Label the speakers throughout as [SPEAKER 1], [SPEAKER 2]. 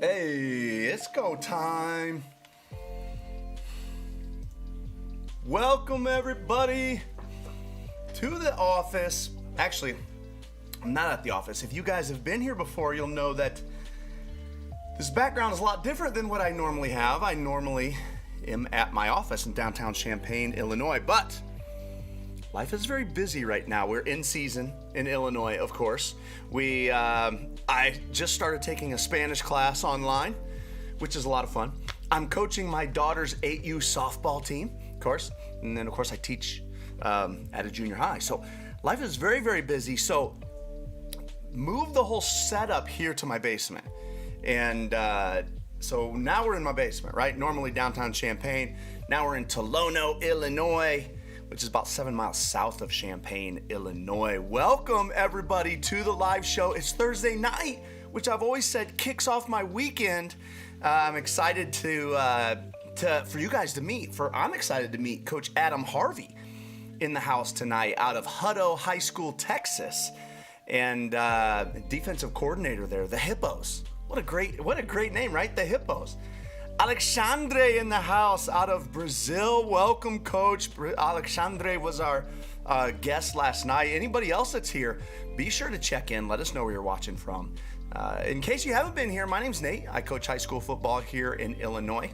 [SPEAKER 1] Hey, it's go time. Welcome everybody to the office. Actually, I'm not at the office. If you guys have been here before, you'll know that this background is a lot different than what I normally have. I normally am at my office in downtown Champaign, Illinois, but life is very busy right now. We're in season in Illinois, of course. I just started taking a Spanish class online, which is a lot of fun. I'm coaching my daughter's 8U softball team, of course. And then, of course, I teach at a junior high. So life is very, very busy. So move the whole setup here to my basement. And so now we're in my basement, right? Normally downtown Champaign. Now we're in Tolono, Illinois, which is about 7 miles south of Champaign, Illinois. Welcome everybody to the live show. It's Thursday night, which I've always said kicks off my weekend. I'm excited for you guys to meet. I'm excited to meet Coach Adam Harvey in the house tonight out of Hutto High School, Texas, and defensive coordinator there, the Hippos. What a great name, right? The Hippos. Alexandre in the house out of Brazil. Welcome, Coach. Alexandre was our guest last night. Anybody else that's here, be sure to check in. Let us know where you're watching from. In case you haven't been here, my name's Nate. I coach high school football here in Illinois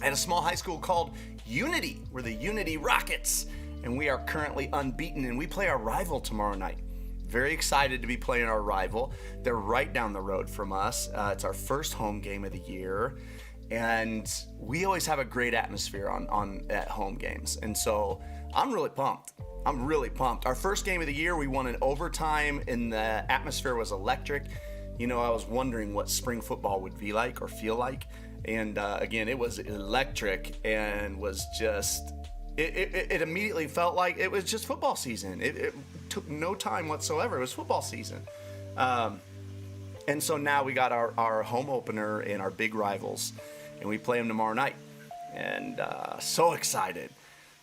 [SPEAKER 1] at a small high school called Unity. We're the Unity Rockets, and we are currently unbeaten, and we play our rival tomorrow night. Very excited to be playing our rival. They're right down the road from us. It's our first home game of the year. And we always have a great atmosphere on at home games. And so I'm really pumped. Our first game of the year, we won in overtime, and the atmosphere was electric. You know, I was wondering what spring football would be like or feel like. And again, it was electric and was just, it immediately felt like it was just football season. It took no time whatsoever. It was football season. And so now we got our home opener and our big rivals, and we play them tomorrow night. And so excited.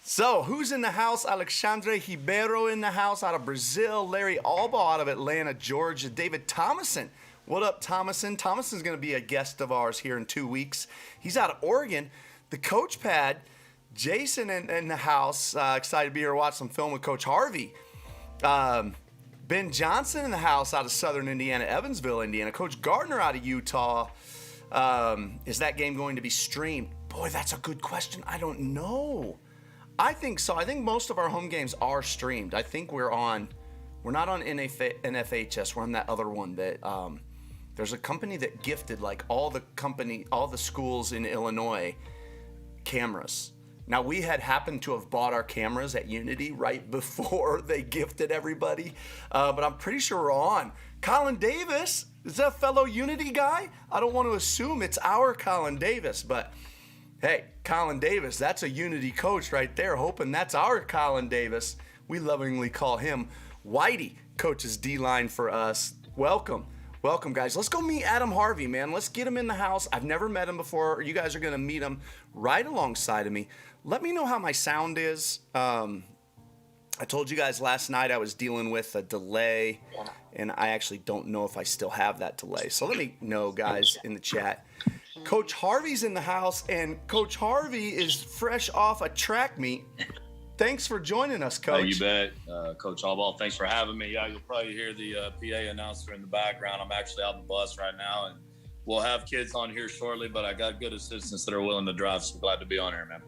[SPEAKER 1] So who's in the house? Alexandre Ribeiro in the house out of Brazil. Larry Alba out of Atlanta, Georgia. David Thomason. What up, Thomason? Thomason's going to be a guest of ours here in 2 weeks. He's out of Oregon. The coach pad, Jason in the house. Excited to be here to watch some film with Coach Harvey. Ben Johnson in the house out of Southern Indiana, Evansville, Indiana. Coach Gardner out of Utah. Is that game going to be streamed? Boy, that's a good question. I don't know. I think so. I think most of our home games are streamed. I think we're not on NFHS. We're on that other one that there's a company that gifted like all the schools in Illinois cameras. Now, we had happened to have bought our cameras at Unity right before they gifted everybody, but I'm pretty sure we're on. Colin Davis, is that a fellow Unity guy? I don't want to assume it's our Colin Davis, but hey, Colin Davis, that's a Unity coach right there, hoping that's our Colin Davis. We lovingly call him Whitey, coaches D-line for us. Welcome, guys. Let's go meet Adam Harvey, man. Let's get him in the house. I've never met him before. You guys are going to meet him right alongside of me. Let me know how my sound is. I told you guys last night I was dealing with a delay, and I actually don't know if I still have that delay. So let me know, guys, in the chat. Coach Harvey's in the house, and Coach Harvey is fresh off a track meet. Thanks for joining us, Coach.
[SPEAKER 2] Oh, you bet. Coach Allball, thanks for having me. Yeah, you'll probably hear the PA announcer in the background. I'm actually out on the bus right now, and we'll have kids on here shortly, but I got good assistants that are willing to drive, so glad to be on here, man.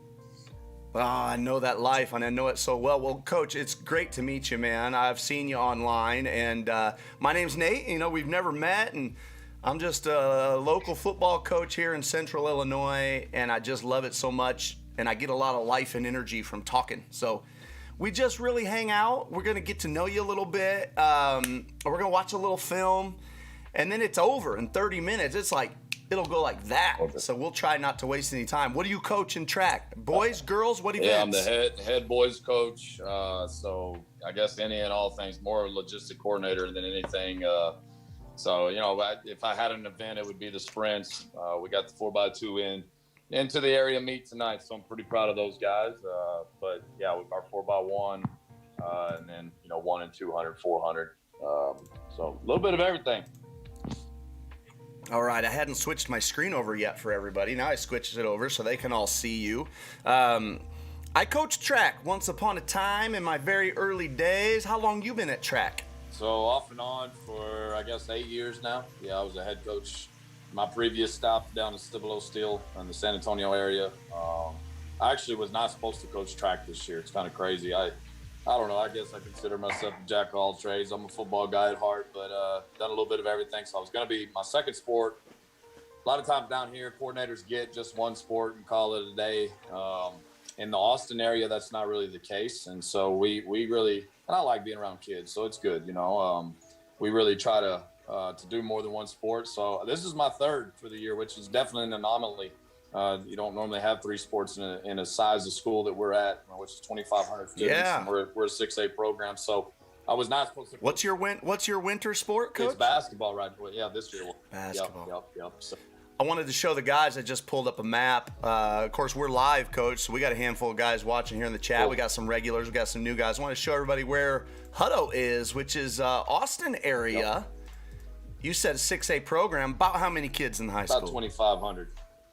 [SPEAKER 1] Oh, I know that life, and I know it so well. Well, Coach, it's great to meet you, man. I've seen you online, and my name's Nate. You know, we've never met, and I'm just a local football coach here in Central Illinois, and I just love it so much, and I get a lot of life and energy from talking. So we just really hang out. We're going to get to know you a little bit. We're going to watch a little film, and then it's over in 30 minutes. It's like, it'll go like that. Okay. So we'll try not to waste any time. What do you coach in track? Boys, girls, what events?
[SPEAKER 2] Yeah, I'm the head boys coach. So I guess any and all things, more logistic coordinator than anything. So, you know, if I had an event, it would be the sprints. We got the 4x2 into the area meet tonight, so I'm pretty proud of those guys. But yeah, our 4x1, and then, you know, 1 and 200, 400. So a little bit of everything.
[SPEAKER 1] All right, I hadn't switched my screen over yet for everybody. Now I switched it over so they can all see you. I coached track once upon a time in my very early days. How long you been at track?
[SPEAKER 2] So off and on for, I guess, 8 years now. Yeah, I was a head coach. My previous stop down in Cibolo Steel in the San Antonio area. I actually was not supposed to coach track this year. It's kind of crazy. I don't know. I guess I consider myself a jack of all trades. I'm a football guy at heart, but done a little bit of everything. So I was going to be my second sport. A lot of times down here, coordinators get just one sport and call it a day. In the Austin area, that's not really the case. And so we really, and I like being around kids, so it's good. We really try to do more than one sport. So this is my third for the year, which is definitely an anomaly. You don't normally have 3 sports in a size of school that we're at, which is 2,500 students.
[SPEAKER 1] Yeah.
[SPEAKER 2] And we're a 6A program. So I was not supposed to.
[SPEAKER 1] What's your winter sport, Coach?
[SPEAKER 2] It's basketball, right? Yeah, this year.
[SPEAKER 1] Basketball.
[SPEAKER 2] Yep. So,
[SPEAKER 1] I wanted to show the guys. I just pulled up a map. Of course, we're live, Coach, so we got a handful of guys watching here in the chat.
[SPEAKER 2] Cool.
[SPEAKER 1] We got some regulars. We got some new guys. I want to show everybody where Hutto is, which is Austin area.
[SPEAKER 2] Yep.
[SPEAKER 1] You said a 6A program. About how many kids in the high school?
[SPEAKER 2] about 2,500.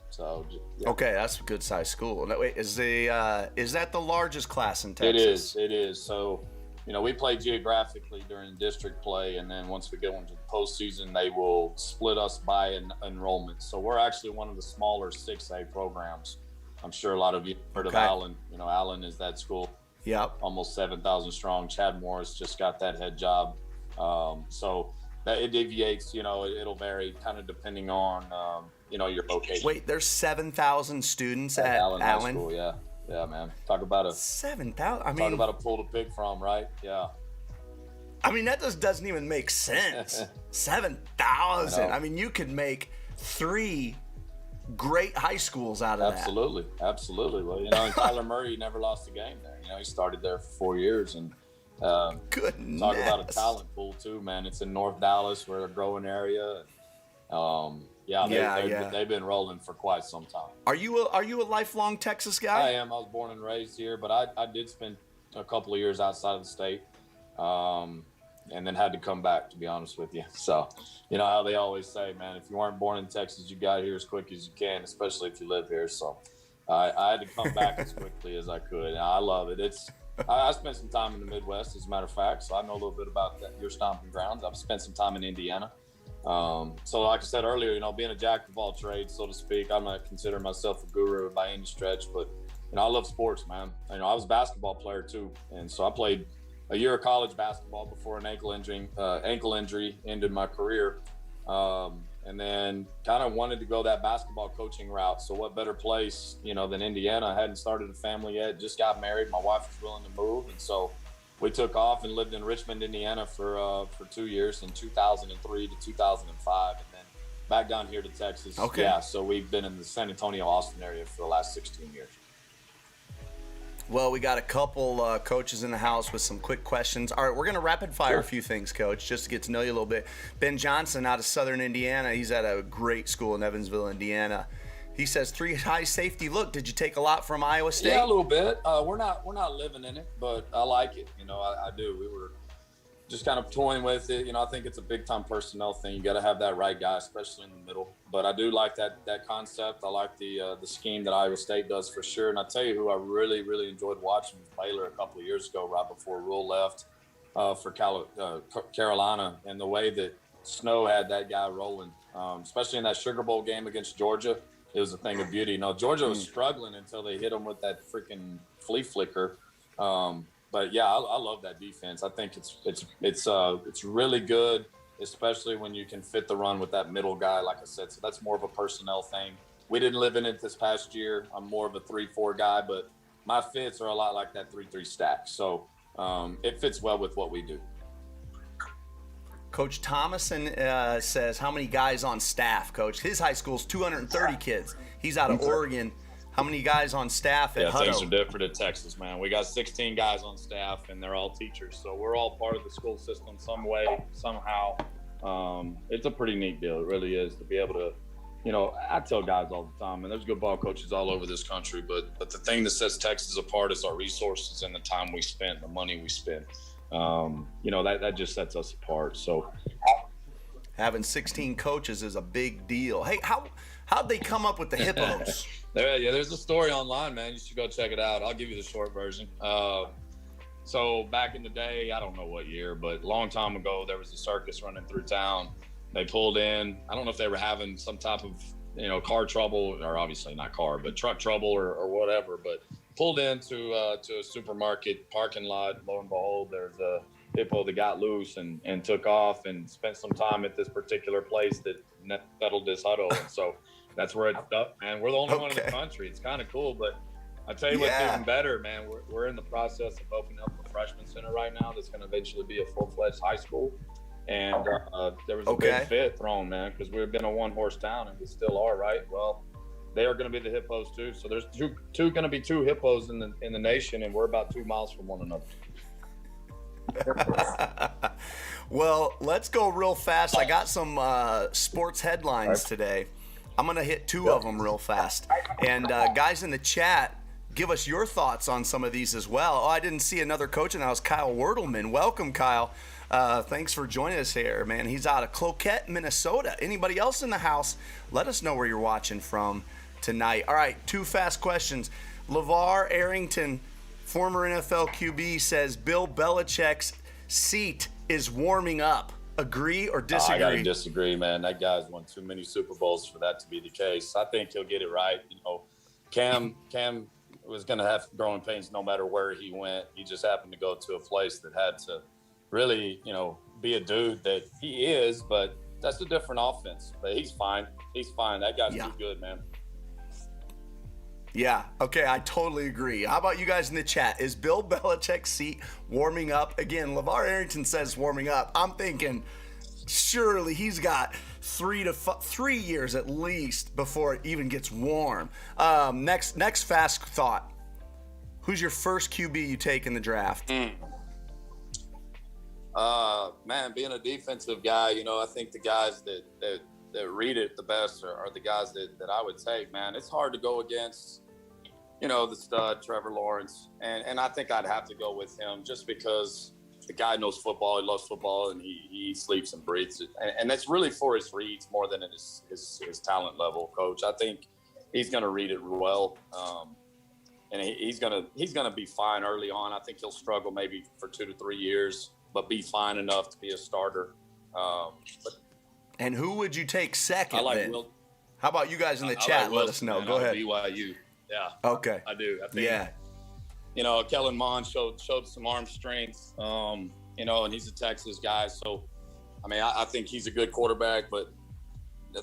[SPEAKER 2] So, yeah.
[SPEAKER 1] Okay, that's a good size school. Now, wait, is that the largest class in Texas?
[SPEAKER 2] It is. So, we play geographically during district play, and then once we get into the postseason, they will split us by enrollment. So we're actually one of the smaller 6A programs. I'm sure a lot of you heard of Allen. Allen is that school.
[SPEAKER 1] Yep.
[SPEAKER 2] Almost 7,000 strong. Chad Morris just got that head job. So that it deviates. It'll vary kind of depending on your location.
[SPEAKER 1] Wait, there's 7,000 students at
[SPEAKER 2] Allen High
[SPEAKER 1] Allen?
[SPEAKER 2] School, yeah. Yeah, man. Talk about a
[SPEAKER 1] 7,000.
[SPEAKER 2] talk about a pool to pick from, right? Yeah.
[SPEAKER 1] I mean, that just doesn't even make sense. 7,000. I mean, you could make 3 great high schools out of
[SPEAKER 2] Absolutely. Well, and Tyler Murray never lost a game there. He started there for 4 years, and
[SPEAKER 1] Goodness.
[SPEAKER 2] talk about a talent pool too, man. It's in North Dallas. We're a growing area. They've been rolling for quite some time.
[SPEAKER 1] Are you a lifelong Texas guy?
[SPEAKER 2] I am. I was born and raised here, but I did spend a couple of years outside of the state, and then had to come back, to be honest with you. So, how they always say, man, if you weren't born in Texas, you got here as quick as you can, especially if you live here. So I had to come back as quickly as I could. And I love it. I spent some time in the Midwest, as a matter of fact, so I know a little bit about your stomping grounds. I've spent some time in Indiana. So like I said earlier, being a jack of all trades, so to speak, I'm not consider myself a guru by any stretch, but I love sports, man. I was a basketball player too, and so I played a year of college basketball before an ankle injury ended my career, and then kind of wanted to go that basketball coaching route. So what better place, than Indiana? I hadn't started a family yet, just got married. My wife was willing to move, and so we took off and lived in Richmond, Indiana for 2 years, in 2003 to 2005, and then back down here to Texas.
[SPEAKER 1] Okay.
[SPEAKER 2] Yeah, so we've been in the San Antonio, Austin area for the last 16 years.
[SPEAKER 1] Well, we got a couple coaches in the house with some quick questions. All right, we're going to rapid fire a few things, Coach, just to get to know you a little bit. Ben Johnson out of Southern Indiana. He's at a great school in Evansville, Indiana. He says 3 high safety. Look, did you take a lot from Iowa State?
[SPEAKER 2] Yeah, a little bit. We're not living in it, but I like it. I do. We were just kind of toying with it. I think it's a big time personnel thing. You got to have that right guy, especially in the middle. But I do like that concept. I like the scheme that Iowa State does for sure. And I tell you who I really, really enjoyed watching was Baylor a couple of years ago, right before Rule left for Carolina, and the way that Snow had that guy rolling, especially in that Sugar Bowl game against Georgia. It was a thing of beauty. Georgia was struggling until they hit them with that freaking flea flicker. But yeah, I love that defense. I think it's really good, especially when you can fit the run with that middle guy, like I said. So that's more of a personnel thing. We didn't live in it this past year. I'm more of a 3-4 guy, but my fits are a lot like that 3-3 stack. So it fits well with what we do.
[SPEAKER 1] Coach Thomason says, how many guys on staff, Coach? His high school's 230 kids. He's out of Oregon. How many guys on staff at Hutto?
[SPEAKER 2] Things are different at Texas, man. We got 16 guys on staff, and they're all teachers. So we're all part of the school system some way, somehow. It's a pretty neat deal. It really is, to be able to, I tell guys all the time, and there's good ball coaches all over this country, but the thing that sets Texas apart is our resources and the time we spend, the money we spend. That just sets us apart. So
[SPEAKER 1] Having 16 coaches is a big deal. Hey, how'd they come up with the hippos?
[SPEAKER 2] There's a story online, man. You should go check it out. I'll give you the short version. So back in the day, I don't know what year, but a long time ago, there was a circus running through town. They pulled in. I don't know if they were having some type of, car trouble, or obviously not car, but truck trouble or whatever. But pulled into to a supermarket parking lot. Lo and behold, there's a hippo that got loose and took off and spent some time at this particular place that settled this Hutto. And so that's where it's up, man. We're the only one in the country. It's kind of cool, but I tell you what's even better, man. We're in the process of opening up a freshman center right now that's going to eventually be a full-fledged high school. And there was a big fit thrown, man, because we've been a one-horse town, and we still are, right? Well, they are going to be the hippos too. So there's going to be two hippos in the nation, and we're about 2 miles from one another.
[SPEAKER 1] Well, let's go real fast. I got some sports headlines today. I'm going to hit two of them real fast. And guys in the chat, give us your thoughts on some of these as well. Oh, I didn't see another coach in the house, Kyle Werdelman. Welcome, Kyle. Thanks for joining us here, man. He's out of Cloquet, Minnesota. Anybody else in the house, let us know where you're watching from tonight. All right, two fast questions. LeVar Arrington, former NFL QB, says Bill Belichick's seat is warming up. Agree or disagree?
[SPEAKER 2] I got to disagree, man. That guy's won too many Super Bowls for that to be the case. I think he'll get it right. Cam was going to have growing pains no matter where he went. He just happened to go to a place that had to really, be a dude that he is, but that's a different offense. But he's fine. He's fine. That guy's too good, man.
[SPEAKER 1] Yeah, okay, I totally agree. How about you guys in the chat? Is Bill Belichick's seat warming up? Again, LeVar Arrington says warming up. I'm thinking surely he's got 3 years at least before it even gets warm. Next fast thought. Who's your first QB you take in the draft?
[SPEAKER 2] Man, being a defensive guy, I think the guys that read it the best are the guys that I would take, man. It's hard to go against, the stud, Trevor Lawrence. And I think I'd have to go with him just because the guy knows football, he loves football, and he sleeps and breathes it. And that's really for his reads more than his talent level, Coach. I think he's going to read it well. And he's gonna be fine early on. I think he'll struggle maybe for 2 to 3 years, but be fine enough to be a starter.
[SPEAKER 1] And who would you take second?
[SPEAKER 2] I like
[SPEAKER 1] then?
[SPEAKER 2] Will.
[SPEAKER 1] How about you guys in the chat? Let us know. Go ahead.
[SPEAKER 2] BYU. Yeah.
[SPEAKER 1] Okay.
[SPEAKER 2] I do. I think, Kellen Mond showed some arm strength. And he's a Texas guy, so I think he's a good quarterback. But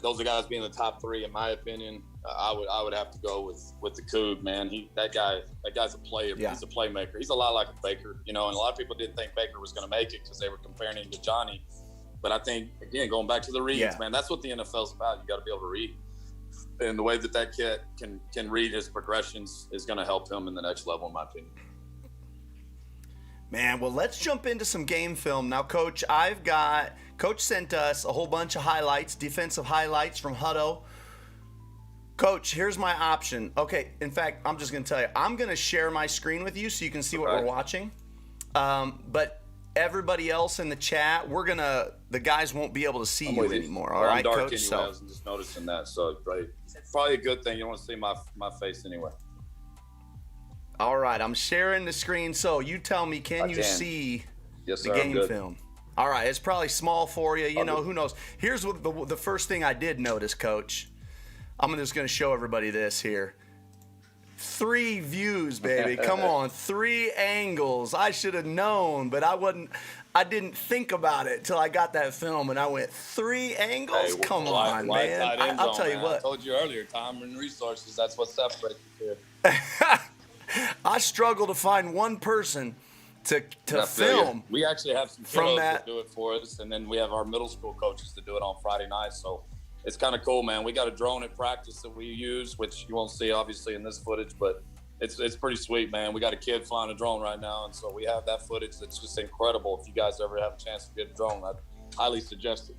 [SPEAKER 2] those are guys being the top 3, in my opinion. I would have to go with the Coug, man. That guy's a player. Yeah. He's a playmaker. He's a lot like a Baker, and a lot of people didn't think Baker was going to make it because they were comparing him to Johnny. But I think, again, going back to the reads, man, that's what the NFL's about. You got to be able to read, and the way that kid can read his progressions is going to help him in the next level, in my opinion.
[SPEAKER 1] Man, well, let's jump into some game film now, Coach. Coach sent us a whole bunch of highlights, defensive highlights from Hutto. Coach, here's my option. Okay, in fact, I'm just going to tell you, I'm going to share my screen with you so you can see what we're watching. But everybody else in the chat, the guys won't be able to see you anymore. All right,
[SPEAKER 2] Coach?
[SPEAKER 1] Coach?
[SPEAKER 2] Anyway, I was just noticing that, so probably a good thing. You don't want to see my face anyway.
[SPEAKER 1] All right, I'm sharing the screen. So you tell me, can you see the game film? All right, it's probably small for you. Who knows? Here's what the first thing I did notice, Coach. I'm just going to show everybody this here. 3 views, baby. Come on, 3 angles. I should have known, but I didn't think about it till I got that film, and I went 3 angles. Come on, man. I'll tell you what.
[SPEAKER 2] I told you earlier, time and resources. That's what separates you.
[SPEAKER 1] I struggle to find one person to film.
[SPEAKER 2] We actually have some kiddos that do it for us, and then we have our middle school coaches to do it on Friday nights. So it's kind of cool, man. We got a drone at practice that we use, which you won't see obviously in this footage, but it's pretty sweet, man. We got a kid flying a drone right now, and so we have that footage that's just incredible. If you guys ever have a chance to get a drone, I'd highly suggest it.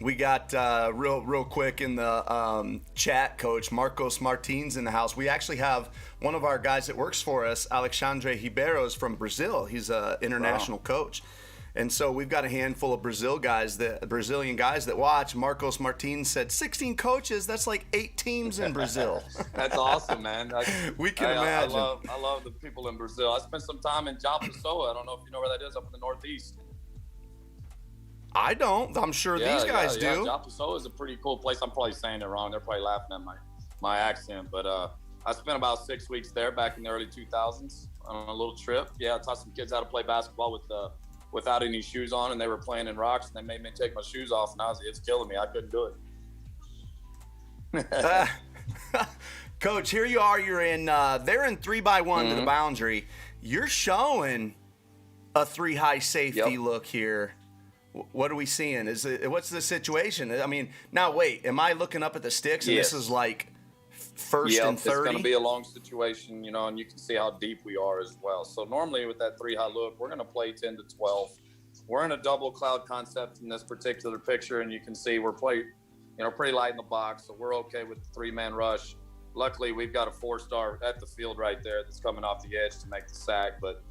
[SPEAKER 1] We got real quick in the chat, Coach, Marcos Martins in the house. We actually have one of our guys that works for us, Alexandre Ribeiro, is from Brazil. He's an international coach. And so we've got a handful of Brazilian guys that watch. Marcos Martins said 16 coaches. That's like 8 teams in Brazil.
[SPEAKER 2] That's awesome, man.
[SPEAKER 1] We can imagine.
[SPEAKER 2] I love the people in Brazil. I spent some time in João Pessoa. I don't know if you know where that is, up in the Northeast.
[SPEAKER 1] I don't. I'm sure these guys do.
[SPEAKER 2] João Pessoa is a pretty cool place. I'm probably saying it wrong. They're probably laughing at my accent. But I spent about 6 weeks there back in the early 2000s on a little trip. Yeah, I taught some kids how to play basketball without any shoes on, and they were playing in rocks, and they made me take my shoes off, and it's killing me. I couldn't do it.
[SPEAKER 1] Coach, here you are. You're in. They're in 3x1 to the boundary. You're showing a 3 high safety look here. What are we seeing? What's the situation? I mean, now wait. Am I looking up at the sticks and this is like first and 30?
[SPEAKER 2] It's going to be a long situation, and you can see how deep we are as well. So normally with that 3 high look, we're going to play 10 to 12. We're in a double cloud concept in this particular picture, and you can see we're pretty light in the box, so we're okay with the 3-man rush. Luckily, we've got a 4-star at the field right there that's coming off the edge to make the sack, but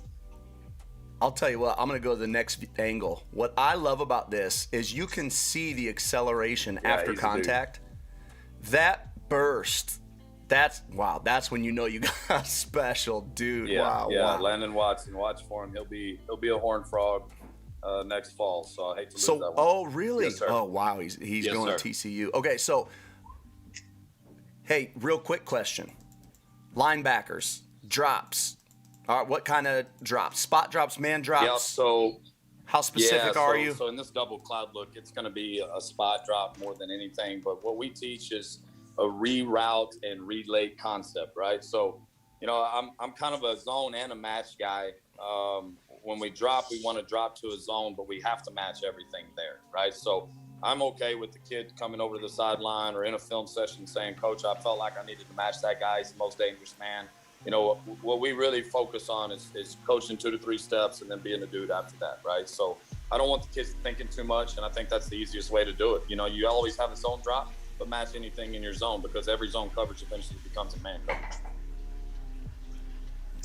[SPEAKER 1] I'll tell you what, I'm going to go to the next angle. What I love about this is you can see the acceleration after contact. That burst, that's when you know you got a special dude.
[SPEAKER 2] Wow. Landon Watson, watch for him. He'll be a Horned Frog next fall, so I hate to lose that one.
[SPEAKER 1] Oh, really?
[SPEAKER 2] Yes, sir.
[SPEAKER 1] Oh, wow, he's going to TCU. Okay, so, hey, real quick question. Linebackers, drops. All right, what kind of drops? Spot drops, man drops?
[SPEAKER 2] Yeah, so
[SPEAKER 1] how specific are you?
[SPEAKER 2] So in this double cloud look, it's going to be a spot drop more than anything. But what we teach is a reroute and relay concept, right? So, I'm kind of a zone and a match guy. When we drop, we want to drop to a zone, but we have to match everything there, right? So I'm okay with the kid coming over to the sideline or in a film session saying, Coach, I felt like I needed to match that guy. He's the most dangerous man. What we really focus on is coaching 2 to 3 steps and then being a dude after that, right? So I don't want the kids thinking too much, and I think that's the easiest way to do it. You always have a zone drop, but match anything in your zone because every zone coverage eventually becomes a man coverage.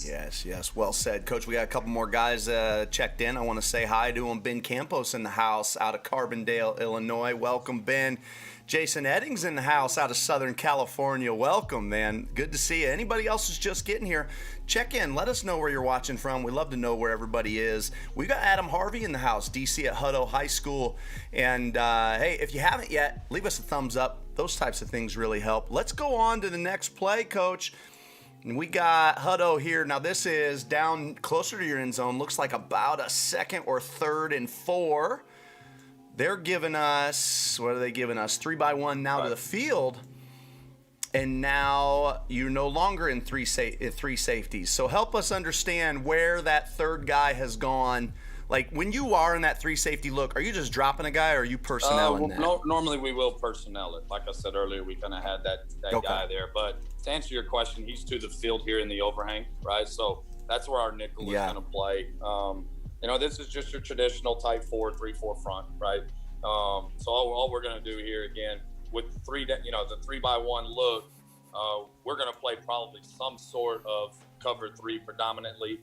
[SPEAKER 1] Yes. Well said. Coach, we got a couple more guys checked in. I want to say hi to them. Ben Campos in the house out of Carbondale, Illinois. Welcome, Ben. Jason Eddings in the house out of Southern California. Welcome, man. Good to see you. Anybody else who's just getting here, check in. Let us know where you're watching from. We love to know where everybody is. We got Adam Harvey in the house, DC at Hutto High School. And, hey, if you haven't yet, leave us a thumbs up. Those types of things really help. Let's go on to the next play, Coach. And we got Hutto here. Now, this is down closer to your end zone. Looks like about a 2nd or 3rd and 4. They're giving us, what are they giving us? 3x1 now to the field. And now you're no longer in three safeties. So help us understand where that third guy has gone. Like, when you are in that 3 safety look, are you just dropping a guy or are you personnelling that?
[SPEAKER 2] No, normally we will personnel it. Like I said earlier, we kind of had that guy there. But to answer your question, he's to the field here in the overhang, right? So that's where our nickel is going to play. This is just your traditional type 4-3-4 front, right? So all we're going to do here, again, with the 3x1 look, we're going to play probably some sort of cover 3 predominantly.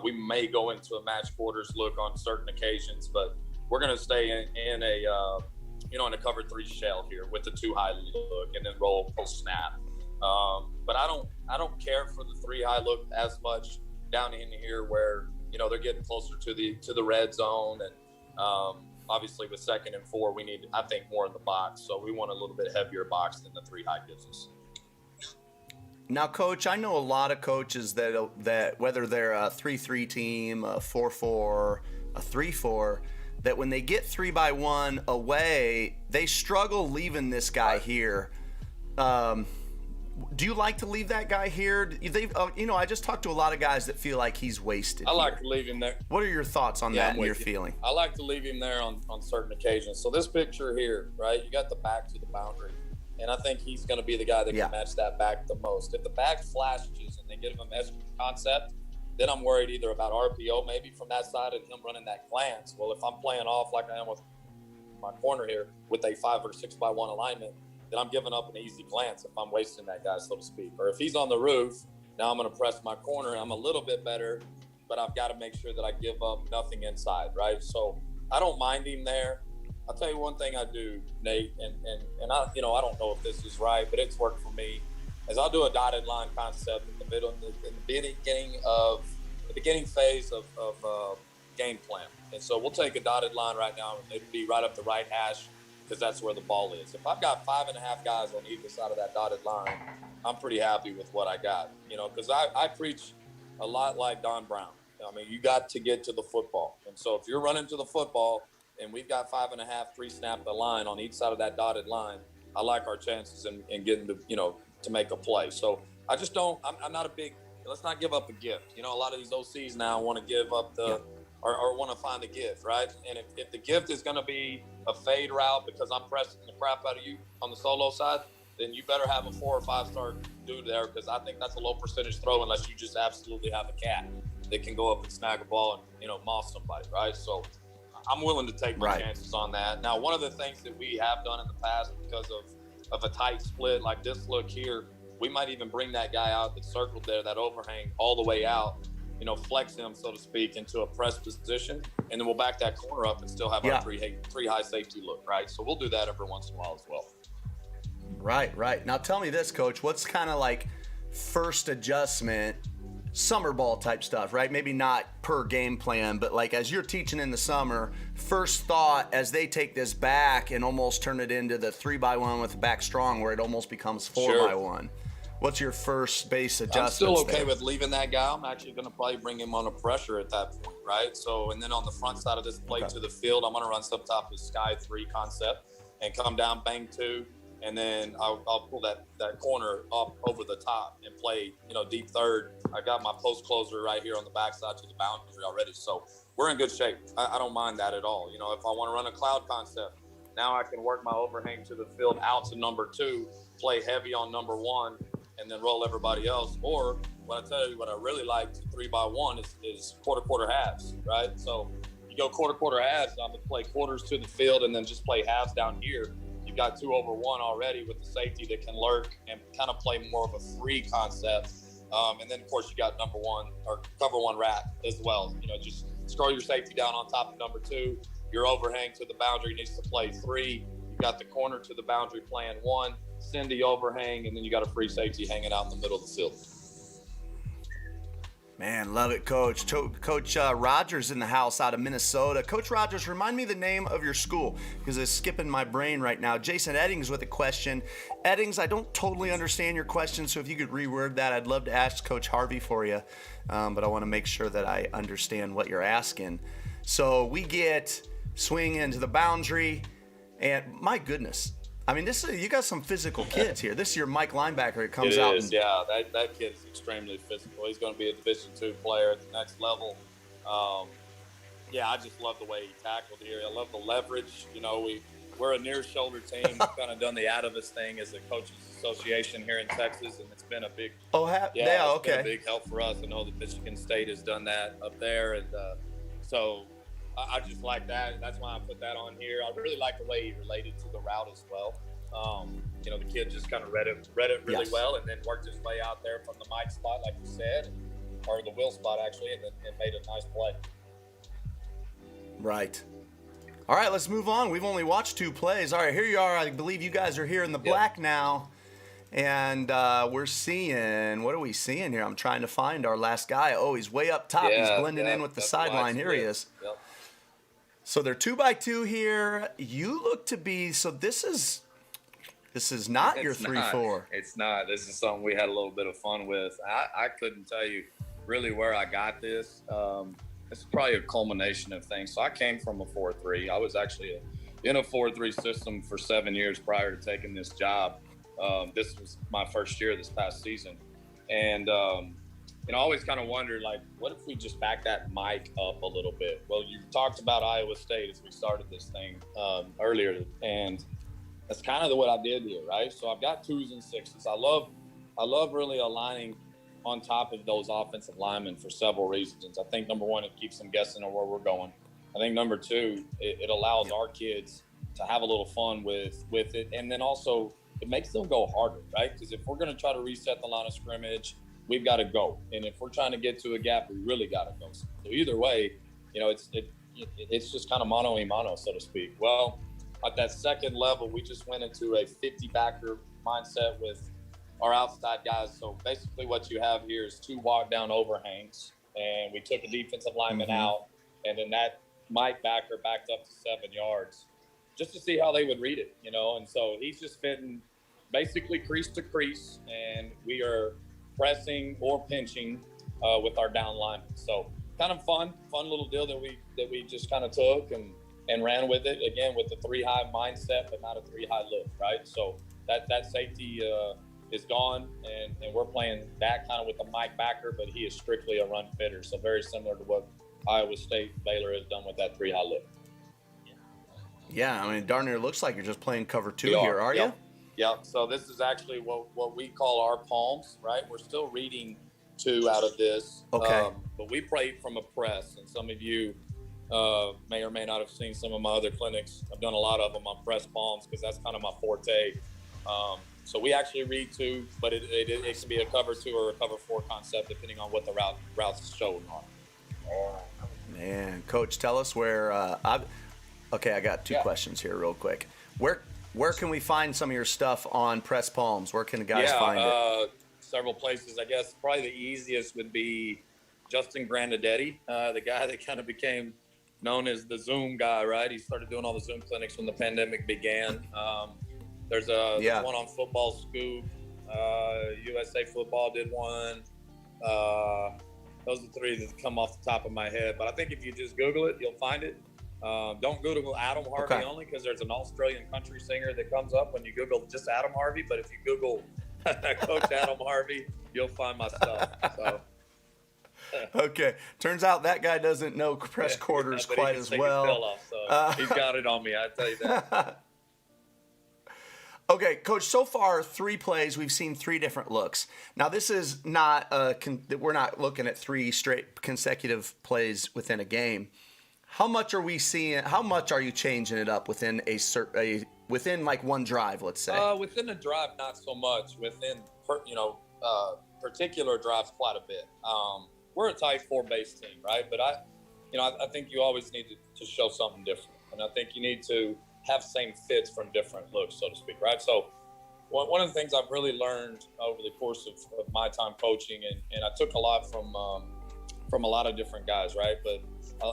[SPEAKER 2] We may go into a match quarters look on certain occasions, but we're going to stay in a cover 3 shell here with the 2 high look and then roll post snap. But I don't care for the 3 high look as much down in here where they're getting closer to the red zone, and obviously with 2nd and 4 we need, I think, more in the box. So we want a little bit heavier box than the 3 high gives us.
[SPEAKER 1] Now, Coach, I know a lot of coaches that whether they're a 3-3 team, a 4-4, a 3-4, that when they get 3x1 away, they struggle leaving this guy here. Do you like to leave that guy here? I just talked to a lot of guys that feel like he's wasted.
[SPEAKER 2] I like to leave him there.
[SPEAKER 1] What are your thoughts on that and your feeling?
[SPEAKER 2] I like to leave him there on certain occasions. So this picture here, right, you got the back to the boundary. And I think he's going to be the guy that can match that back the most. If the back flashes and they give him a mesh concept, then I'm worried either about RPO maybe from that side and him running that glance. Well, if I'm playing off like I am with my corner here with a 5 or 6x1 alignment, then I'm giving up an easy glance if I'm wasting that guy, so to speak. Or if he's on the roof, now I'm going to press my corner. I'm a little bit better but I've got to make sure that I give up nothing inside, right? So I don't mind him there. I'll tell you one thing I do, Nate, and I, I don't know if this is right, but it's worked for me, is I'll do a dotted line concept in the beginning phase of game plan. And so we'll take a dotted line right now, and it'd be right up the right hash, because that's where the ball is. If I've got 5.5 guys on either side of that dotted line, I'm pretty happy with what I got, because I preach a lot like Don Brown. I mean, you got to get to the football. And so if you're running to the football and we've got 5.5, 3-snap the line on each side of that dotted line, I like our chances in getting to make a play. So I just I'm not a big, let's not give up a gift. A lot of these OCs now want to give up or want to find the gift, right? And if the gift is going to be a fade route because I'm pressing the crap out of you on the solo side, then you better have a 4 or 5-star dude there, because I think that's a low percentage throw unless you just absolutely have a cat that can go up and snag a ball and, moss somebody, right? So I'm willing to take my chances on that. Now, one of the things that we have done in the past because of a tight split like this look here, we might even bring that guy out that's circled there, that overhang, all the way out, flex him, so to speak, into a press position, and then we'll back that corner up and still have our three high safety look, right? So we'll do that every once in a while as well.
[SPEAKER 1] Right. Now tell me this, Coach. What's kind of like first adjustment, summer ball type stuff, right? Maybe not per game plan, but like as you're teaching in the summer, first thought as they take this back and almost turn it into the 3x1 with the back strong, where it almost becomes 4x1. What's your first base adjustment?
[SPEAKER 2] I'm still okay with leaving that guy. I'm actually going to probably bring him under pressure at that point, right? So, and then on the front side of this play to the field, I'm going to run some type of sky 3 concept and come down, bang 2, and then I'll pull that corner up over the top and play, deep third. I got my post closer right here on the backside to the boundary already. So we're in good shape. I don't mind that at all. If I want to run a cloud concept, now I can work my overhang to the field out to number 2, play heavy on number 1, and then roll everybody else. Or what I really like to 3x1 is quarter halves, right? So you go quarter halves, I'm going to play quarters to the field and then just play halves down here. You've got 2 over 1 already with the safety that can lurk and kind of play more of a 3 concept. And then, of course, you got number 1 or cover 1 rat as well. Just scroll your safety down on top of number 2. Your overhang to the boundary needs to play 3. You got the corner to the boundary playing 1. Send the overhang, and then you got a free safety hanging out in the middle of the field.
[SPEAKER 1] Man, love it, Coach. Coach Rogers in the house out of Minnesota. Coach Rogers, remind me the name of your school, because it's skipping my brain right now. Jason Eddings with a question. Eddings, I don't totally understand your question, so if you could reword that, I'd love to ask Coach Harvey for you, but I want to make sure that I understand what you're asking. So we get swing into the boundary, and my goodness, I mean, you got some physical kids here. This is your Mike linebacker. It comes out.
[SPEAKER 2] Yeah. That kid's extremely physical. He's going to be a Division II player at the next level. I just love the way he tackled here. I love the leverage. We're a near shoulder team. We've kind of done the out of us thing as a coaches association here in Texas, and it's been a big been a big help for us. I know that Michigan State has done that up there, and so I just like that. That's why I put that on here. I really like the way he related to the route as well. The kid just kind of read it really well, and then worked his way out there from the Mike spot, like you said, or the Will spot actually, and made a nice play.
[SPEAKER 1] Right. All right, let's move on. We've only watched 2 plays. All right, here you are. I believe you guys are here in the black now. And we're seeing, what are we seeing here? I'm trying to find our last guy. Oh, he's way up top. He's blending in with the sideline. Here he is.
[SPEAKER 2] Yep.
[SPEAKER 1] So they're 2x2 here. You look to be, so this is not your 3-4.
[SPEAKER 2] It's not. This is something we had a little bit of fun with. I couldn't tell you really where I got this. It's probably a culmination of things. So I came from a 4-3. I was actually in a 4-3 system for 7 years prior to taking this job. This was my first year this past season. And, I always kind of wondered, like, what if we just back that mic up a little bit? Well, you talked about Iowa State as we started this thing earlier, and that's kind of what I did here, right? So I've got 2s and 6s. I love really aligning on top of those offensive linemen for several reasons. I think, number 1, it keeps them guessing on where we're going. I think, number 2, it allows our kids to have a little fun with it. And then also, it makes them go harder, right? Because if we're going to try to reset the line of scrimmage, we've got to go. And if we're trying to get to a gap, we really got to go. So either way, it's just kind of mano a mano, so to speak. Well, at that second level, we just went into a 50 backer mindset with our outside guys. So basically what you have here is 2 walk down overhangs, and we took a defensive lineman out, and then that Mike backer backed up to 7 yards just to see how they would read it, and so he's just fitting basically crease to crease, and we are pressing or pinching with our down linemen. So kind of fun little deal that we just kind of took and ran with it, again with the 3 high mindset, but not a 3 high look, right? So that safety is gone, and we're playing that kind of with the Mike backer, but he is strictly a run fitter. So very similar to what Iowa State Baylor has done with that 3 high look.
[SPEAKER 1] Yeah, I mean, darn near looks like you're just playing cover 2 here, are you?
[SPEAKER 2] Yep. So this is actually what we call our palms, right? We're still reading 2 out of this.
[SPEAKER 1] Okay.
[SPEAKER 2] But we play from a press, and some of you may or may not have seen some of my other clinics. I've done a lot of them on press palms because that's kind of my forte. So we actually read 2, but it can be a cover 2 or a cover 4 concept depending on what the routes shown are.
[SPEAKER 1] Man, Coach, tell us where. I got 2 questions here, real quick. Where can we find some of your stuff on press palms? Where can the guys find it?
[SPEAKER 2] Several places. I guess probably the easiest would be Justin Grandinetti, the guy that kind of became known as the Zoom guy, right? He started doing all the Zoom clinics when the pandemic began. There's one on Football Scoop. USA Football did one. Those are 3 that come off the top of my head. But I think if you just Google it, you'll find it. Don't Google Adam Harvey only, because there's an Australian country singer that comes up when you Google just Adam Harvey. But if you Google Coach Adam Harvey, you'll find my stuff. So.
[SPEAKER 1] Okay. Turns out that guy doesn't know press quarters quite as well.
[SPEAKER 2] Off, so he's got it on me, I tell you that.
[SPEAKER 1] Okay, Coach, so far 3 plays, we've seen 3 different looks. Now, this is not we're not looking at 3 straight consecutive plays within a game. How much are we seeing? How much are you changing it up within within like one drive, let's say?
[SPEAKER 2] Within a drive, not so much. Within particular drives, quite a bit. We're a tight 4-base team, right? But I think you always need to show something different, and I think you need to have same fits from different looks, so to speak, right? So one of the things I've really learned over the course of my time coaching, and I took a lot from a lot of different guys, right? But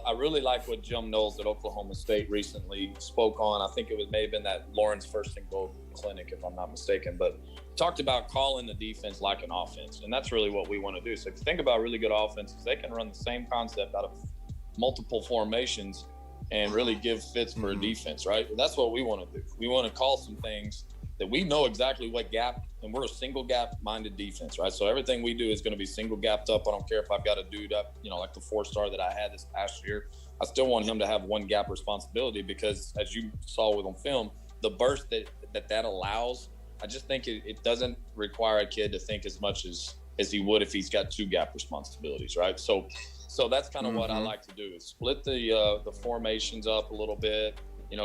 [SPEAKER 2] I really like what Jim Knowles at Oklahoma State recently spoke on. I think it may have been that Lawrence First and Goal clinic, if I'm not mistaken, but talked about calling the defense like an offense. And that's really what we want to do. So if you think about really good offenses, they can run the same concept out of multiple formations and really give fits for a defense, right? That's what we want to do. We want to call some things that we know exactly what gap, and we're a single gap minded defense, right? So everything we do is going to be single gapped up. I don't care if I've got a dude up, like the 4-star that I had this past year. I still want him to have one gap responsibility because, as you saw with on film, the burst that allows, I just think it doesn't require a kid to think as much as he would if he's got 2 gap responsibilities, right? So that's kind of what I like to do, is split the formations up a little bit,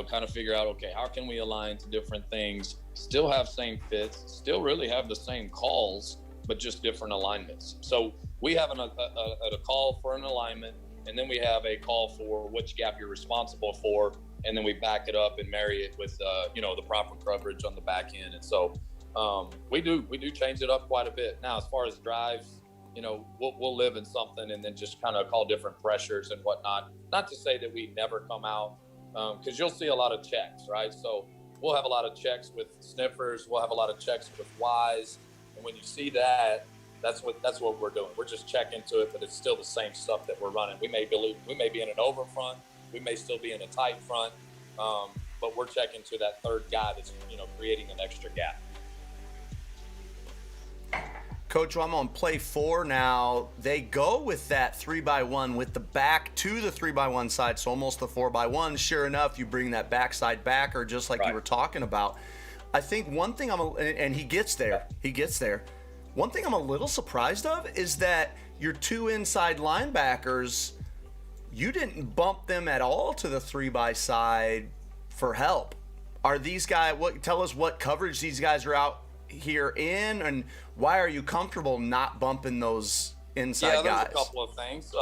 [SPEAKER 2] kind of figure out, okay, how can we align to different things, still have same fits, still really have the same calls, but just different alignments. So we have a call for an alignment, and then we have a call for which gap you're responsible for, and then we back it up and marry it with, the proper coverage on the back end. And so we do change it up quite a bit. Now, as far as drives, we'll live in something and then just kind of call different pressures and whatnot. Not to say that we never come out, because you'll see a lot of checks, right? So we'll have a lot of checks with sniffers. We'll have a lot of checks with Ys. And when you see that, that's what we're doing. We're just checking to it, but it's still the same stuff that we're running. We may be in an over front. We may still be in a tight front, but we're checking to that third guy that's, creating an extra gap.
[SPEAKER 1] Coach, I'm on play 4 now. They go with that 3x1 with the back to the 3x1 side, so almost the 4x1. Sure enough, you bring that backside backer just like you were talking about. I think one thing and he gets there. He gets there. One thing I'm a little surprised of is that your 2 inside linebackers, you didn't bump them at all to the 3x side for help. Are these guys? Tell us what coverage these guys are out here in, and why are you comfortable not bumping those inside guys?
[SPEAKER 2] There's a couple of things.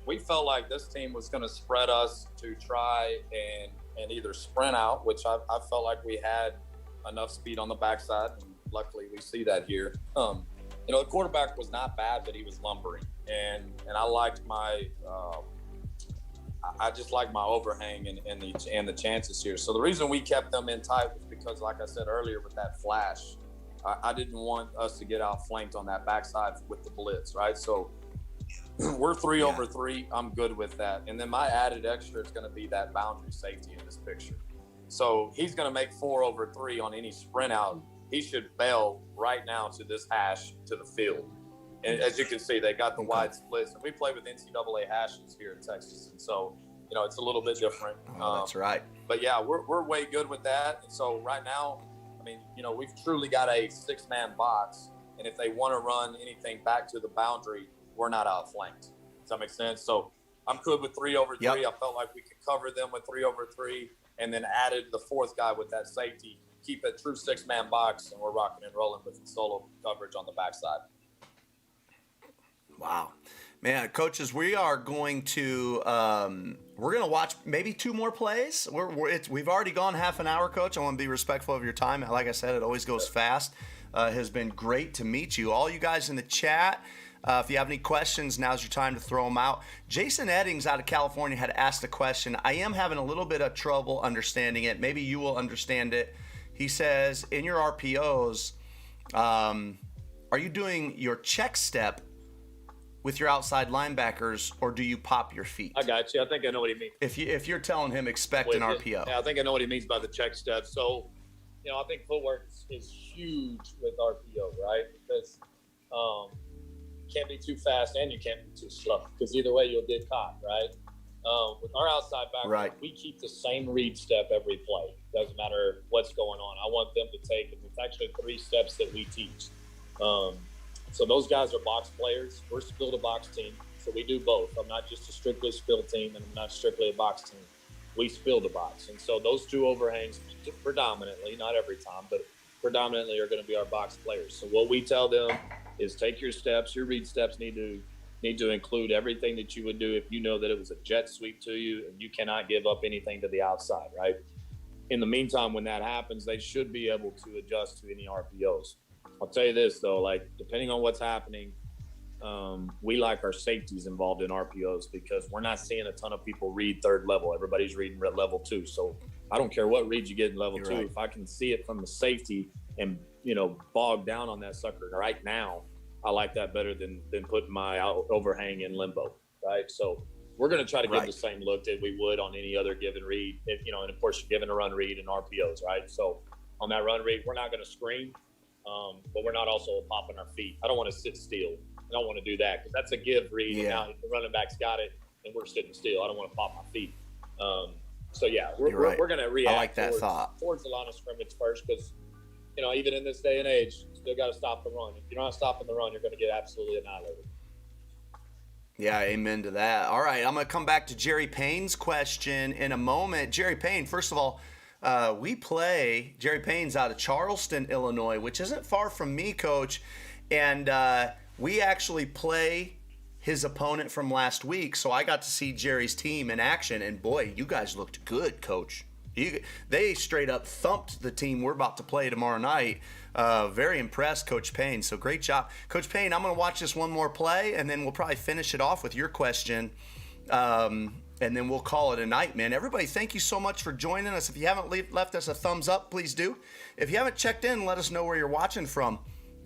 [SPEAKER 2] We felt like this team was going to spread us to try and either sprint out, which I felt like we had enough speed on the backside, and luckily we see that here. The quarterback was not bad, but he was lumbering, and I liked my I just like my overhang and the chances here. So the reason we kept them in tight was because, like I said earlier, with that flash, I didn't want us to get outflanked on that backside with the blitz, right? So we're 3 over 3. I'm good with that. And then my added extra is going to be that boundary safety in this picture. So he's going to make 4 over 3 on any sprint out. He should bail right now to this hash to the field. And as you can see, they got the wide splits. And we play with NCAA hashes here in Texas. And so, it's a little bit different.
[SPEAKER 1] Oh, that's right.
[SPEAKER 2] But, yeah, we're way good with that. And so right now, we've truly got a 6-man box. And if they want to run anything back to the boundary, we're not outflanked. Does that make sense? So I'm good with 3 over 3. I felt like we could cover them with 3 over 3 and then added the 4th guy with that safety. Keep a true 6-man box, and we're rocking and rolling with solo coverage on the backside.
[SPEAKER 1] Wow. Man, coaches, we are going to watch maybe 2 more plays. We've already gone half an hour, Coach. I want to be respectful of your time. Like I said, it always goes fast. It has been great to meet you. All you guys in the chat, if you have any questions, now's your time to throw them out. Jason Eddings out of California had asked a question. I am having a little bit of trouble understanding it. Maybe you will understand it. He says, in your RPOs, are you doing your check step with your outside linebackers, or do you pop your feet?
[SPEAKER 3] I got you. I think I know what he means.
[SPEAKER 1] If you're telling him expect an RPO.
[SPEAKER 3] Yeah, I think I know what he means by the check step. So, I think footwork is huge with RPO, right? Because you can't be too fast and you can't be too slow, because either way you'll get caught, right? With our outside backers, we keep the same read step every play. Doesn't matter what's going on. I want them to take it. It's actually 3 steps that we teach. So those guys are box players. We're still a box team, so we do both. I'm not just a strictly spill team, and I'm not strictly a box team. We spill the box. And so those 2 overhangs predominantly, not every time, but predominantly are going to be our box players. So what we tell them is take your steps. Your read steps need to include everything that you would do if you know that it was a jet sweep to you and you cannot give up anything to the outside, right? In the meantime, when that happens, they should be able to adjust to any RPOs. I'll tell you this, though, depending on what's happening, we like our safeties involved in RPOs, because we're not seeing a ton of people read 3rd level. Everybody's reading level 2. So I don't care what read you get in level 2. Right. If I can see it from the safety and, bog down on that sucker right now, I like that better than putting my overhang in limbo, right? So we're going to try to give the same look that we would on any other given read, and of course, you're given a run read and RPOs, right? So on that run read, we're not going to screen, but we're not also popping our feet. I don't want to sit still. I don't want to do that, because that's a give read. Yeah. And now the running back's got it, and we're sitting still. I don't want to pop my feet. We're going to react.
[SPEAKER 1] I like that
[SPEAKER 3] towards the line of scrimmage first, because even in this day and age, you still got to stop the run. If you're not stopping the run, you're going to get absolutely annihilated.
[SPEAKER 1] Yeah, amen to that. All right, I'm going to come back to Jerry Payne's question in a moment. Jerry Payne, first of all, Jerry Payne's out of Charleston, Illinois, which isn't far from me, Coach. And we actually play his opponent from last week, so I got to see Jerry's team in action. And, boy, you guys looked good, Coach. They straight up thumped the team we're about to play tomorrow night. Very impressed, Coach Payne. So great job. Coach Payne, I'm going to watch this one more play, and then we'll probably finish it off with your question. And then we'll call it a night, man. Everybody, thank you so much for joining us. If you haven't left us a thumbs up, please do. If you haven't checked in, let us know where you're watching from.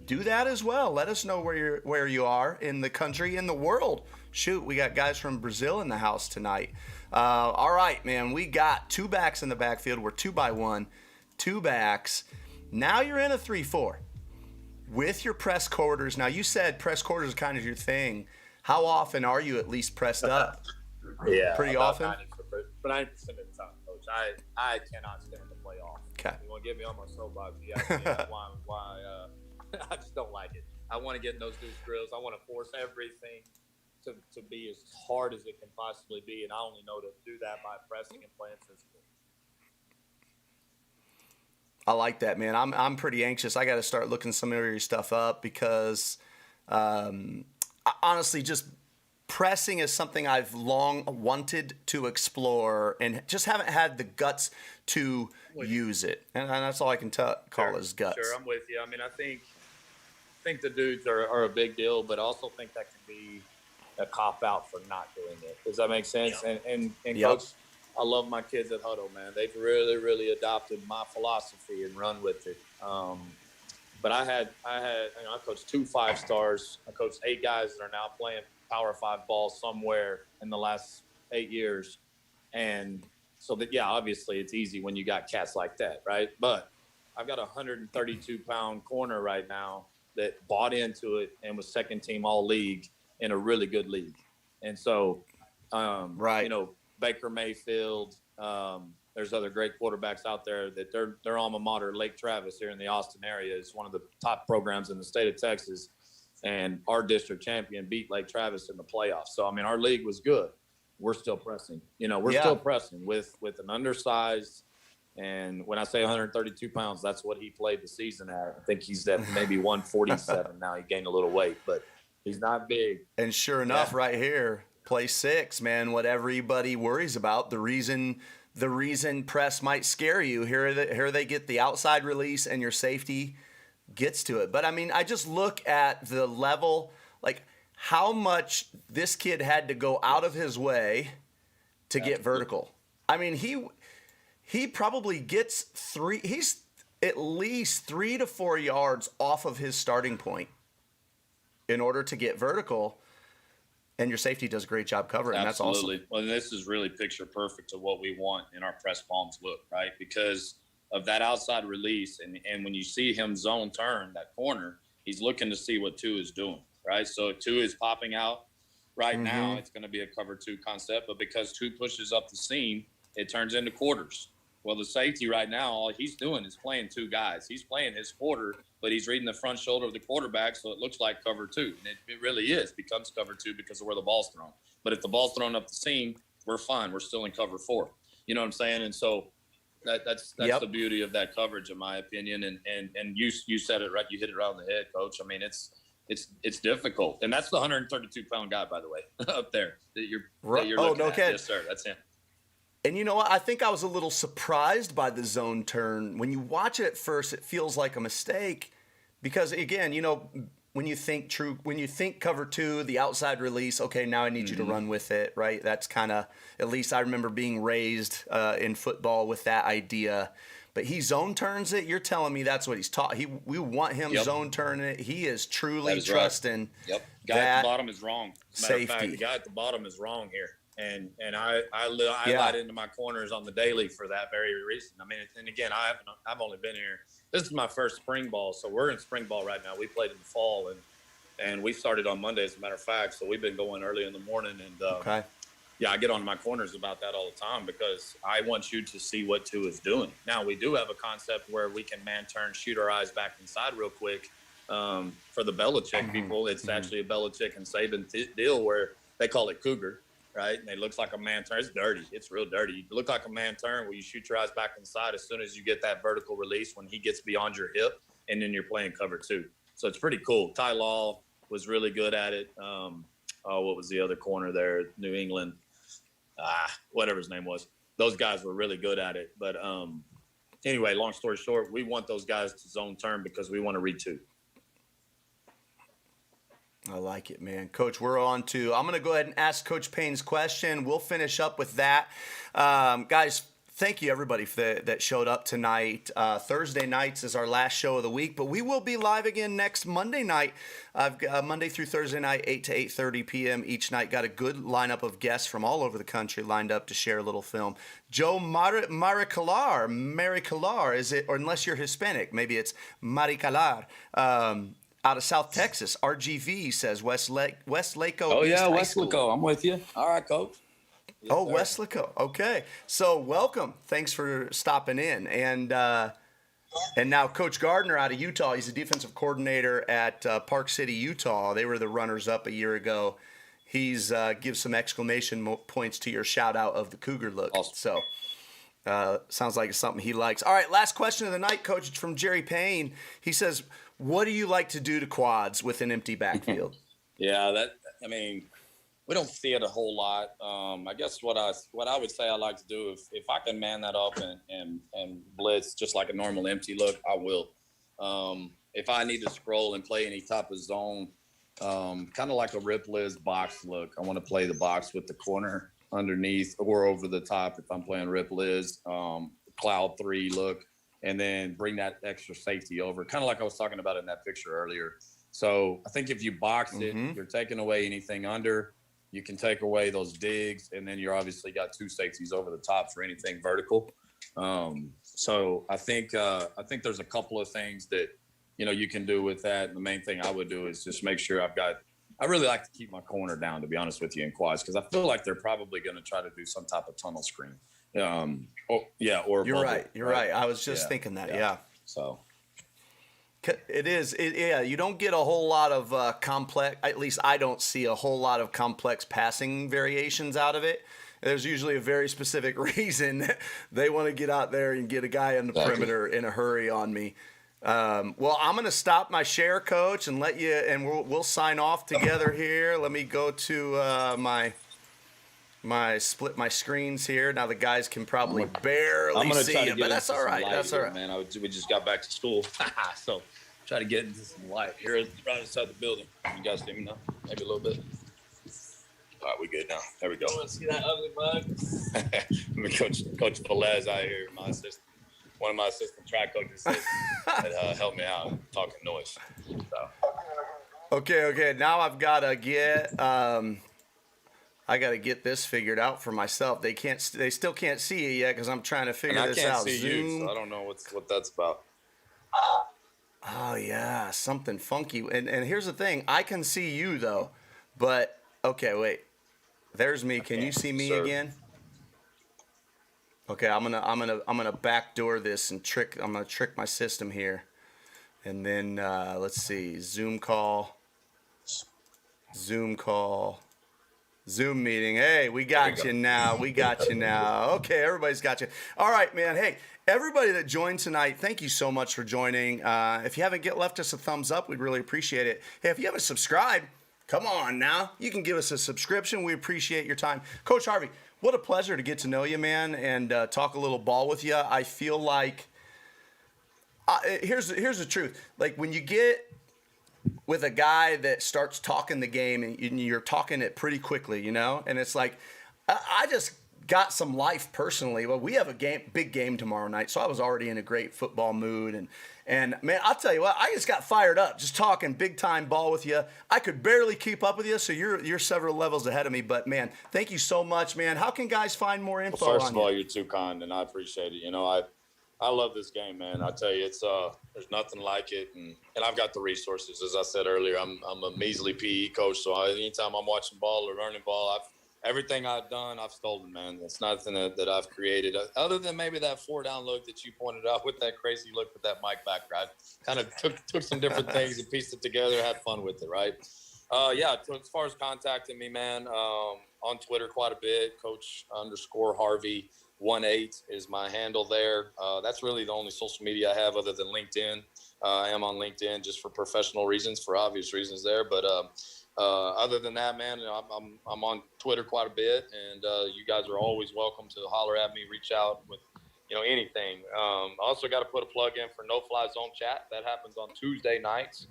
[SPEAKER 1] Do that as well. Let us know where you are in the country, in the world. Shoot, we got guys from Brazil in the house tonight. All right, man, we got 2 backs in the backfield. We're 2x1, 2 backs. Now you're in a 3-4 with your press quarters. Now, you said press quarters is kind of your thing. How often are you at least pressed up?
[SPEAKER 3] Yeah,
[SPEAKER 1] pretty often.
[SPEAKER 3] 90% of the time, Coach. I cannot stand the play off.
[SPEAKER 1] Okay.
[SPEAKER 3] You want to get me on my soapbox? Yeah. Why? I just don't like it. I want to get in those deuce drills. I want to force everything to be as hard as it can possibly be, and I only know to do that by pressing and playing physical.
[SPEAKER 1] I like that, man. I'm pretty anxious. I got to start looking some of your stuff up because, honestly, just pressing is something I've long wanted to explore and just haven't had the guts to use it. And that's all I can call is guts.
[SPEAKER 3] Sure, I'm with you. I mean, I think the dudes are a big deal, but I also think that can be a cop out for not doing it. Does that make sense?
[SPEAKER 1] Yeah.
[SPEAKER 3] And
[SPEAKER 1] Yep.
[SPEAKER 3] Coach, I love my kids at Hutto, man. They've really, really adopted my philosophy and run with it. But I coached 2 5-stars. I coached 8 guys that are now playing Power 5 ball somewhere in the last 8 years. And so that, yeah, obviously it's easy when you got cats like that, right? But I've got a 132-pound corner right now that bought into it and was second team all league in a really good league. And so,
[SPEAKER 1] Right.
[SPEAKER 3] Baker Mayfield, there's other great quarterbacks out there that their alma mater, Lake Travis here in the Austin area, is one of the top programs in the state of Texas. And our district champion beat Lake Travis in the playoffs. So, I mean, our league was good. We're still pressing. We're still pressing with an undersized. And when I say 132 pounds, that's what he played the season at. I think he's at maybe 147 now. He gained a little weight, but he's not big.
[SPEAKER 1] And sure enough, right here, play 6, man, what everybody worries about, the reason press might scare you, here they get the outside release and your safety gets to it. But I mean, I just look at the level, like how much this kid had to go out of his way to get vertical. I mean, he probably gets he's at least 3 to 4 yards off of his starting point in order to get vertical. And your safety does a great job covering.
[SPEAKER 2] Absolutely.
[SPEAKER 1] That's awesome.
[SPEAKER 2] Well, this is really picture perfect to what we want in our press palms look, right? Because of that outside release. And when you see him zone turn that corner, he's looking to see what 2 is doing, right? So 2 is popping out right now. It's going to be a cover 2 concept. But because 2 pushes up the seam, it turns into quarters. Well, the safety right now, all he's doing is playing 2 guys. He's playing his quarter, but he's reading the front shoulder of the quarterback, so it looks like cover 2. And it really is, becomes cover 2 because of where the ball's thrown. But if the ball's thrown up the seam, we're fine. We're still in cover 4. You know what I'm saying? And so that's the beauty of that coverage, in my opinion. And you said it right. You hit it right on the head, Coach. I mean, it's difficult. And that's the 132-pound guy, by the way, up there that you're looking at.
[SPEAKER 1] Okay.
[SPEAKER 2] Yes, sir. That's him.
[SPEAKER 1] And you know what? I think I was a little surprised by the zone turn. When you watch it at first, it feels like a mistake because, again, when you think cover 2, the outside release, okay, now I need you to run with it, right? That's kind of, at least I remember being raised in football with that idea. But he zone turns it. You're telling me that's what he's taught. We want him zone turning it. He is truly trusting.
[SPEAKER 2] Right. Guy at the bottom is wrong. As a matter of fact,
[SPEAKER 3] The guy at the bottom is wrong here. And I light into my corners on the daily for that very reason. I mean, and again, I've only been here. This is my first spring ball, so we're in spring ball right now. We played in the fall, and we started on Monday, as a matter of fact. So we've been going early in the morning, and I get on my corners about that all the time because I want you to see what 2 is doing. Now we do have a concept where we can man turn, shoot our eyes back inside real quick. For the Belichick people, it's actually a Belichick and Saban deal where they call it Cougar. Right? And it looks like a man turn. It's dirty. It's real dirty. You look like a man turn where you shoot your eyes back inside as soon as you get that vertical release when he gets beyond your hip, and then you're playing cover 2. So it's pretty cool. Ty Law was really good at it. What was the other corner there? New England. Whatever his name was. Those guys were really good at it. But anyway, long story short, we want those guys to zone turn because we want to read 2.
[SPEAKER 1] I like it, man. Coach, I'm going to go ahead and ask Coach Payne's question. We'll finish up with that. Guys, thank you, everybody, that showed up tonight. Thursday nights is our last show of the week, but we will be live again next Monday night. I've got Monday through Thursday night, 8 to 8:30 p.m. each night. Got a good lineup of guests from all over the country lined up to share a little film. Joe Maricalar, is it? Or unless you're Hispanic, maybe it's Maricalar. Out of South Texas, RGV says Westlaco.
[SPEAKER 4] Oh, yeah, Westlaco. I'm with you. All right, Coach.
[SPEAKER 1] Yes, Westlaco. Okay. So welcome. Thanks for stopping in. And now Coach Gardner out of Utah. He's a defensive coordinator at Park City, Utah. They were the runners-up a year ago. He's gives some exclamation points to your shout-out of the Cougar look.
[SPEAKER 2] Awesome.
[SPEAKER 1] So Sounds like it's something he likes. All right, last question of the night, Coach. It's from Jerry Payne. He says, what do you like to do to quads with an empty backfield?
[SPEAKER 4] Yeah, we don't see it a whole lot. I guess what I would say I like to do, if I can man that up and blitz just like a normal empty look, I will. If I need to scroll and play any type of zone, kind of like a rip Liz box look, I want to play the box with the corner underneath or over the top if I'm playing rip Liz, cloud 3 look, and then bring that extra safety over, kind of like I was talking about in that picture earlier. So I think if you box it, you're taking away anything under. You can take away those digs, and then you're obviously got 2 safeties over the top for anything vertical. So I think there's a couple of things that, you can do with that. And the main thing I would do is just make sure I really like to keep my corner down, to be honest with you, in quads, because I feel like they're probably going to try to do some type of tunnel screen. Or
[SPEAKER 1] You're
[SPEAKER 4] bubble,
[SPEAKER 1] right. You're right. I was just thinking that. Yeah.
[SPEAKER 4] So.
[SPEAKER 1] It is. You don't get a whole lot of complex, at least I don't see a whole lot of complex passing variations out of it. There's usually a very specific reason that they want to get out there and get a guy on the perimeter in a hurry on me. Well, I'm going to stop my share, Coach, and let you, and we'll sign off together here. Let me go to my split my screens here. Now the guys can probably barely see it, but that's all right. That's all right,
[SPEAKER 4] man. We just got back to school, so try to get into some light here right inside the building. You guys see me now? Maybe a little bit. All right, we good now. There we go.
[SPEAKER 3] You want to see that ugly mug?
[SPEAKER 4] Coach Velez out here, my assistant. One of my assistant track coaches that helped me out talking noise. So.
[SPEAKER 1] Okay. Now I've got to get I got to get this figured out for myself. They still can't see it yet because I'm trying to figure this out.
[SPEAKER 4] I can't see you, so I don't know what that's about.
[SPEAKER 1] Oh yeah, something funky. And here's the thing, I can see you though, but okay, wait. There's me. Can you see me again? Okay, I'm gonna backdoor this and I'm gonna trick my system here, and then let's see, Zoom meeting. Hey, we got you now. Okay, everybody's got you. All right, man. Hey, everybody that joined tonight, thank you so much for joining. If you haven't left us a thumbs up, we'd really appreciate it. Hey, if you haven't subscribed, come on now. You can give us a subscription. We appreciate your time. Coach Harvey, what a pleasure to get to know you, man, and talk a little ball with you. I feel like here's the truth. Like when you get with a guy that starts talking the game and you're talking it pretty quickly, and it's like I just got some life personally. Well, we have a big game tomorrow night, so I was already in a great football mood, and man, I'll tell you what, I just got fired up just talking big time ball with you. I could barely keep up with you, so you're several levels ahead of me. But man, thank you so much, man. How can guys find more info?
[SPEAKER 4] Well, first of all, you're too kind, and I appreciate it. I love this game, man. I tell you, it's there's nothing like it, and I've got the resources. As I said earlier, I'm a measly PE coach, so anytime I'm watching ball or learning ball, everything I've done, I've stolen, man. It's nothing that I've created, other than maybe that 4-down look that you pointed out with that crazy look with that mic back. I kind of took some different things and pieced it together, had fun with it, right? As far as contacting me, man, on Twitter quite a bit, Coach_Harvey 18 is my handle there. That's really the only social media I have other than LinkedIn. I am on LinkedIn just for professional reasons, for obvious reasons there. But other than that, man, I'm on Twitter quite a bit, and you guys are always welcome to holler at me, reach out with anything. I also got to put a plug in for No Fly Zone Chat. That happens on Tuesday nights.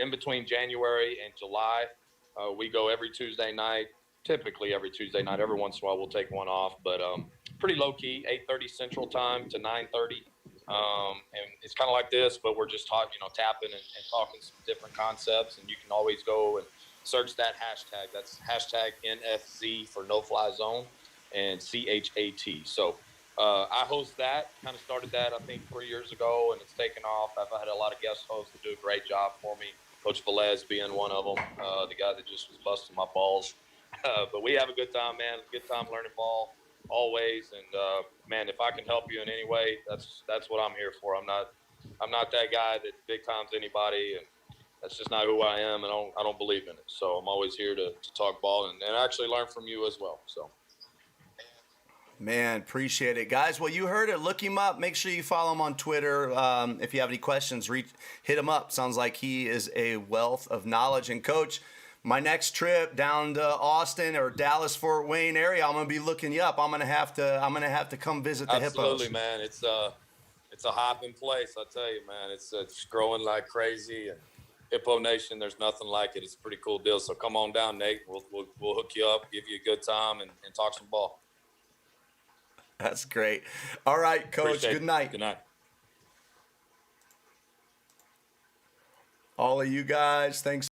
[SPEAKER 4] In between January and July, we go every Tuesday night. Typically every Tuesday night. Every once in a while we'll take one off, but pretty low key, 8:30 Central Time to 9:30. And it's kind of like this, but we're just tapping and talking some different concepts. And you can always go and search that hashtag. That's hashtag NFZ for No Fly Zone and CHAT. So I host that, kind of started that, I think 3 years ago, and it's taken off. I've had a lot of guest hosts that do a great job for me. Coach Velez being one of them, the guy that just was busting my balls. But we have a good time, man. Good time learning ball always. And man, if I can help you in any way, that's what I'm here for. I'm not that guy that big times anybody, and that's just not who I am. And I don't believe in it. So I'm always here to talk ball and actually learn from you as well. So.
[SPEAKER 1] Man, appreciate it. Guys, well, you heard it. Look him up. Make sure you follow him on Twitter. If you have any questions, hit him up. Sounds like he is a wealth of knowledge. And, Coach, my next trip down to Austin or Dallas, Fort Wayne area, I'm going to be looking you up. I'm going to have to come visit the
[SPEAKER 4] Absolutely,
[SPEAKER 1] Hippos.
[SPEAKER 4] man. It's a hopping place, I tell you, man. It's growing like crazy, and Hippo Nation, there's nothing like it. It's a pretty cool deal. So come on down, Nate. We'll hook you up, give you a good time, and talk some ball.
[SPEAKER 1] That's great. All right, Coach.
[SPEAKER 4] Appreciate
[SPEAKER 1] Good
[SPEAKER 4] it.
[SPEAKER 1] night.
[SPEAKER 4] Good night.
[SPEAKER 1] All of you guys, thanks.